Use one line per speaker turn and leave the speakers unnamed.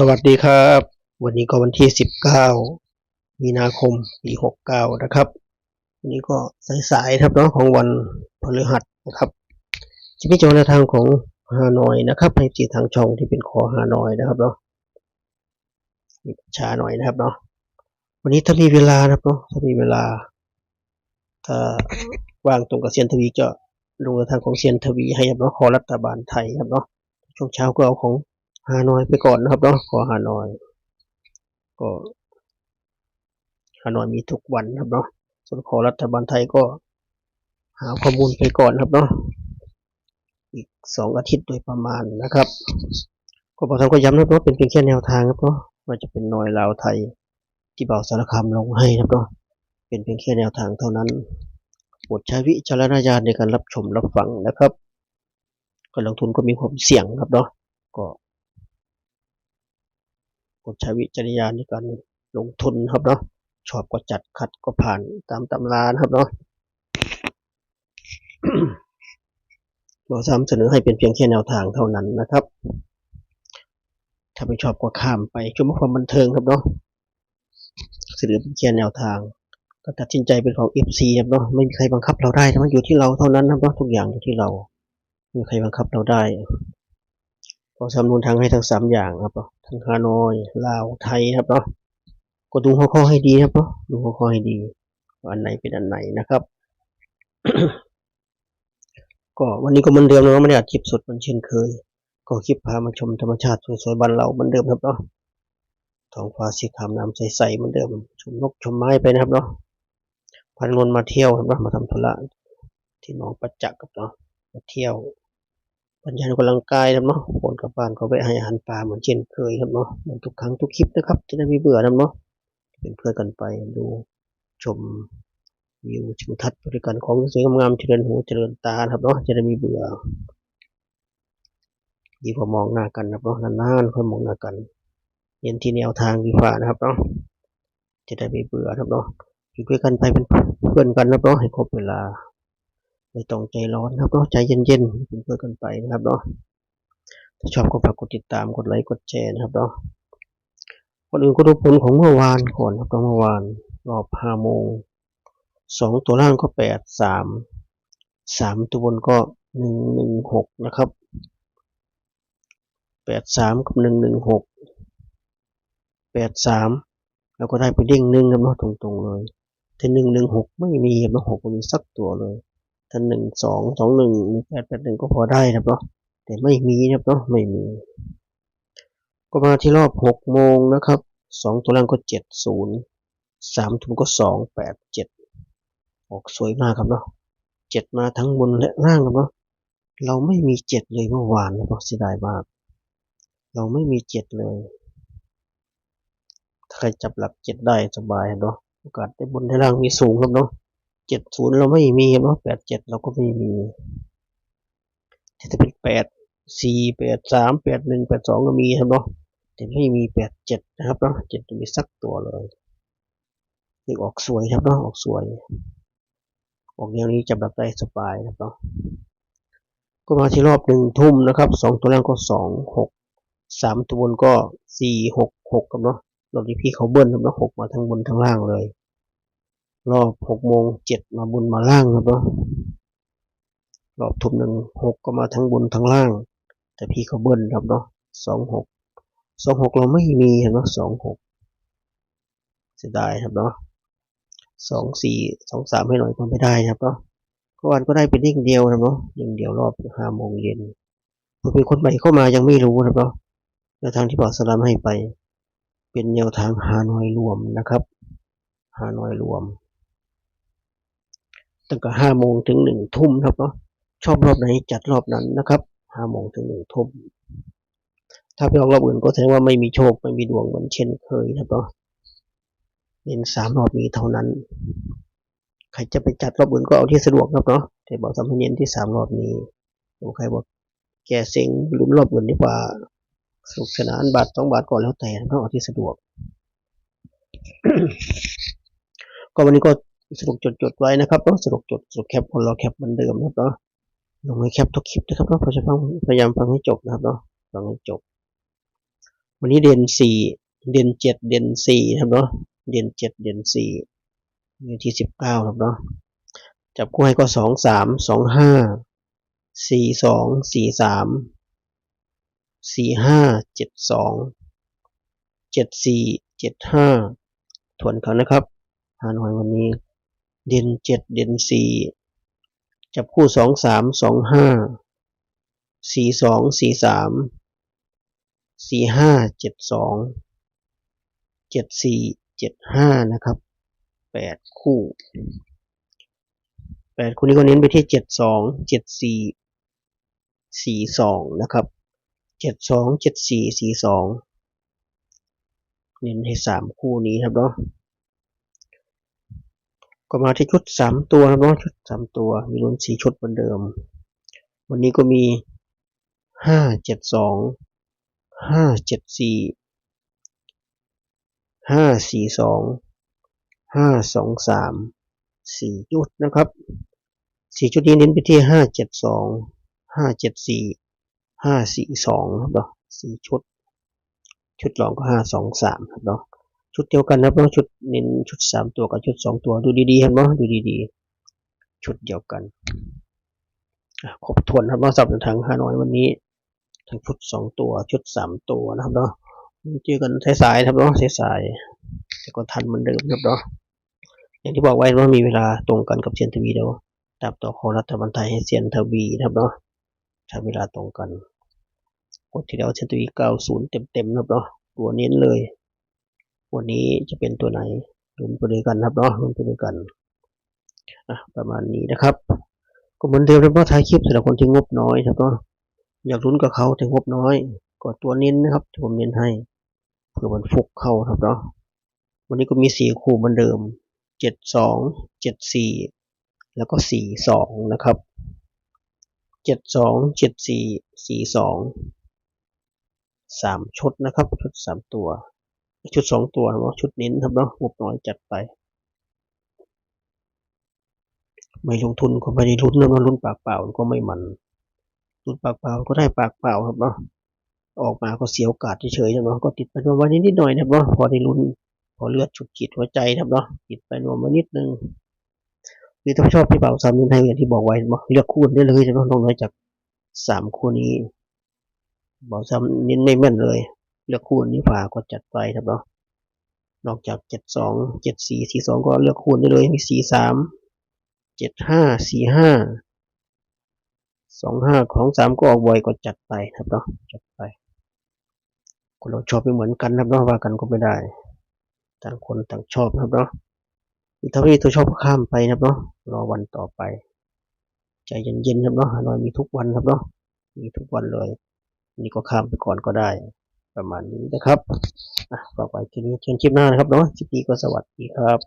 สวัสดีครับวันนี้ก็วันที่19มีนาคมปี69นะครับวันนี้ก็สายๆครับเนาะของวันพฤหัสนะครับจะมีโจในทางของฮานอยนะครับให้จีทางช่องที่เป็นคอฮานอยนะครับเนาะมีช้าหน่อยนะครับเนาะวันนี้ถ้ามีเวลานะครับเนาะถ้ามีเวลาถ้าว่างตรงกับเซียนทวีจะลงในทางของเซียนทวีให้ครับเนาะขอรัฐบาลไทยครับเนาะช่วงเช้าก็เอาของฮานอยไปก่อนนะครับเนาะขอฮานอยก็ฮานอยมีทุกวันครับเนาะส่วนขอรัฐบาลไทยก็หาข้อมูลไปก่อนครับเนาะอีก2 อาทิตย์โดยประมาณนะครับก็บอกทางก็ย้ำนะเพราะเป็นเพียงแค่แนวทางครับเนาะว่าจะเป็นนอยลาวไทยที่เบาสารคามลงให้ครับเนาะเป็นเพียงแค่แนวทางเท่านั้นโปรดใช้วิจารณญาณในการรับชมรับฟังนะครับการลงทุนก็มีความเสี่ยงครับเนาะก็โปรดใช้วิจารณญาณในการลงทุนครับเนาะชอบก็จัดขัดก็ผ่านตามตำรานะครับเนาะเราซ้ำเสนอให้เป็นเพียงแค่แนวทางเท่านั้นนะครับถ้าไม่ชอบก็ข้ามไปชมความบันเทิงครับเนาะเสนอเป็นแค่แนวทางก็ตัดสินใจเป็นของ FC ครับเนาะไม่มีใครบังคับเราได้มันอยู่ที่เราเท่านั้นครับเนาะทุกอย่างอยู่ที่เราไม่มีใครบังคับเราได้ก็สำนวนทางให้ทั้ง3อย่างครับเนาะทั้งฮานอยลาวไทยครับเนาะก็ดูหัวข้อให้ดีครับเนาะดูหัวข้อให้ดีว่าอันไหนเป็นอันไหนนะครับ ก็วันนี้ก็เหมือนเดิมนะไม่ได้อัดคลิปสดเหมือนเช่นเคยก็คลิปพามาชมธรรมชาติสวยๆบ้านเราเหมือนเดิมครับเนาะท้องฟ้าสีขาวน้ำใสๆเหมือนเดิมชมนกชมไม้ไปนะครับเนาะพันวนมาเที่ยวครับเนาะมาทำธุระที่หนองประจักษ์ครับเนาะมาเที่ยวบรรยายกำลังกายครับเนาะคนกลับบ้านก็ไปให้อาหารปลาเหมือนเช่นเคยครับเนาะเหมือนทุกครั้งทุกคลิปนะครับจะได้ไม่เบื่อนะเนาะเป็นเพื่อนกันไปดูชมวิวทิวทัศน์บริการของสวยงามเจริญหูเจริญตาครับเนาะจะได้ไม่เบื่อดีกว่ามองหน้ากันครับเนาะนานๆค่อยมองหน้ากันเรียนที่แนวทางดีกว่านะครับเนาะจะได้ไม่เบื่อครับเนาะอยู่ด้วยกันไปเป็นเพื่อนกันครับเนาะให้ครบเวลาไม่ต้องใจร้อนครับเนาะใจเย็นๆเป็นเพื่อนกันไปนะครับเนาะถ้าชอบก็ฝากกดติดตามกดไลค์กดแชร์นะครับเนาะคนอื่นก็ดูผลของเมื่อวานก่อนครับเมื่อวานรอบ5 โมง2 ตัวล่างก็83ตัวบนก็116นะครับ83กับ116 83แล้วก็ได้ไปเด้ง1ครับเนาะตรงๆเลยแต่116ไม่มีครับเนาะ6ไม่มีสักตัวเลยถ้า1221 1881ก็พอได้ครับเนาะแต่ไม่มีครับเนาะไม่มีก็มาที่รอบ6 โมงนะครับ2 ตัวล่างก็70 3 ตัวก็287ออกสวยมากครับเนาะ7มาทั้งบนและล่างครับเนาะเราไม่มี7เลยเมื่อวานนะเสียดายมากเราไม่มี7เลยถ้าใครจับหลัก7ได้สบายเนาะโอกาสได้บนได้ล่างมีสูงครับเนาะ70เราไม่มีครับเนาะ87เราก็ไม่มีจะเป็น84 83 81 82ก็มีครับเนาะแต่ไม่มี87นะครับเนาะ7จะมีสักตัวเลยออกสวยครับเนาะออกสวยออกแนวนี้จับหลักได้สบายครับเนาะก็มาที่รอบ1 ทุ่มนะครับ2 ตัวล่างก็26 3 ตัวบนก็466ครับเนาะรอบนี้พี่เขาเบิ้ลครับเนาะ6มาทั้งบนทั้งล่างเลยรอบ6 โมง7มาบนมาล่างครับเนาะรอบทุ่ม16ก็มาทั้งบนทั้งล่างแต่พี่เขาเบิ้ลครับเนาะ26เราไม่มีครับเนาะ26เสียดายครับเนาะ24 23ให้หน่อยก็ไม่ได้ครับเนาะก็วันก็ได้เป็นเด้งเดียวครับเนาะเด้งเดียวรอบ5 โมงเย็นเพื่อเป็นคนใหม่เข้ามายังไม่รู้ครับเนาะแนวทางที่บอกสลามให้ไปเป็นแนวทางฮานอยรวมนะครับฮานอยรวมตั้งแต่5 โมงถึง1 ทุ่มครับเนาะชอบรอบไหนจัดรอบนั้นนะครับ5 โมงถึง1 ทุ่มถ้าไปออกรอบอื่นก็แสดงว่าไม่มีโชคไม่มีดวงเหมือนเช่นเคยครับเนาะเน้น3 รอบนี้เท่านั้นใครจะไปจัดรอบอื่นก็เอาที่สะดวกครับเนาะแต่บอกทำให้เน้นที่3 รอบนี้ใครบอกแกเซ็งลุ้นรอบอื่นดีกว่าสนุกสนานบาท2 บาทก่อนแล้วแต่ต้องเอาที่สะดวก ก็วันนี้ก็สรุปจดไว้นะครับเนาะสรุปแคปคนรอแคปเหมือนเดิมนะครับเนาะลงให้แคปทุกคลิปนะครับเนาะพยายามฟังให้จบนะครับเนาะฟังให้จบ วันนี้เด่นสี่เด่นเจ็ดเด่นสี่ครับเนาะเด่นเจ็ดเด่นสี่อยู่ที่19ครับเนาะจับคู่ให้ก็23 25 42 43 45 72 74 75ทวนครั้งนะครับฮานอยวันนี้เด่นเจ็ดเด่นสี่จับคู่23 25 42 43 45 72 74 75นะครับ8 คู่8 คู่นี้ก็เน้นไปที่72 74 42นะครับ72 74 42เน้นให้3 คู่นี้ครับเนาะก็มาที่ชุด3 ตัวครับเนาะชุด3 ตัวมีลุ้น4 ชุดเหมือนเดิมวันนี้ก็มี572 574 542 523 4 ชุดนะครับ4 ชุดนี้เน้นไปที่572 574 542ครับเนาะ4 ชุดชุดรองก็523ครับเนาะชุดเดียวกันครับเนาะชุดเน้นชุด3 ตัวกับชุด2 ตัวดูดีๆครับเนาะดูดีๆชุดเดียวกันครบถ้วนครับเนาะสำหรับทางฮานอยวันนี้ทั้งชุด2 ตัวชุด3 ตัวนะครับเนาะเจอกันสายๆครับเนาะสายๆแต่ก็ทันเหมือนเดิมครับเนาะอย่างที่บอกไว้ว่ามีเวลาตรงกันกับเซียนทวีเดียวตามต่อของรัฐบาลไทยให้เซียนทวีนะครับเนาะใช้เวลาตรงกันกดที่แล้วเซียนทวี90เต็มๆนะครับเนาะตัวเน้นเลยวันนี้จะเป็นตัวไหนลุ้นไปด้วยกันครับเนาะลุ้นไปด้วยกันประมาณนี้นะครับก็เหมือนเดิมครับเนาะท้ายคลิปสำหรับคนที่งบน้อยครับเนาะอยากลุ้นกับเขาแต่งบน้อยก็ตัวเน้นนะครับที่ผมเน้นให้เพื่อมันฟุกเข้าครับเนาะวันนี้ก็มี4 คู่เหมือนเดิม72 74แล้วก็42นะครับ72 74 42 3 ชุดนะครับชุด3 ตัวชุด2 ตัวเนาะชุดเน้นครับเนาะงบน้อยจัดไปไม่ลงทุนก็ไม่ได้ลุ้นนะลุ้นปากเปล่าก็ไม่มันลุ้นปากเปล่าก็ได้ปากเปล่าครับเนาะออกมาก็เสียโอกาสเฉยๆเนาะก็ติดไปนวมไว้นิดหน่อยนะครับเนาะพอได้ลุ้นพอเลือดฉุดจิตหัวใจครับเนาะติดไปนวมไว้นิดนึงหรือถ้าชอบพี่เป่าซ้ำนี้ให้อย่างที่บอกไว้เนาะเลือกคู่ได้เลยจะต้องน้อยจาก3 คู่นี้บอกซ้ำเน้นไม่แม่นเลยเลือกคู่นี้ฝ่าก็จัดไปครับเนาะนอกจาก72 74 42ก็เลือกคู่ได้เลยมี43 75 45 25ของ3ก็ออกบ่อยก็จัดไปครับเนาะจัดไปคนเราชอบไม่เหมือนกันครับเนาะว่ากันก็ไม่ได้ต่างคนต่างชอบครับเนาะถ้าไม่ตัวชอบก็ข้ามไปครับเนาะรอวันต่อไปใจเย็นๆครับเนาะฮานอยมีทุกวันครับเนาะมีทุกวันเลยนี่ก็ข้ามไปก่อนก็ได้ประมาณนี้นะครับฝากไว้ทีนี้เชิญคลิปหน้านะครับเนาะคลิปนี้ก็สวัสดีครับ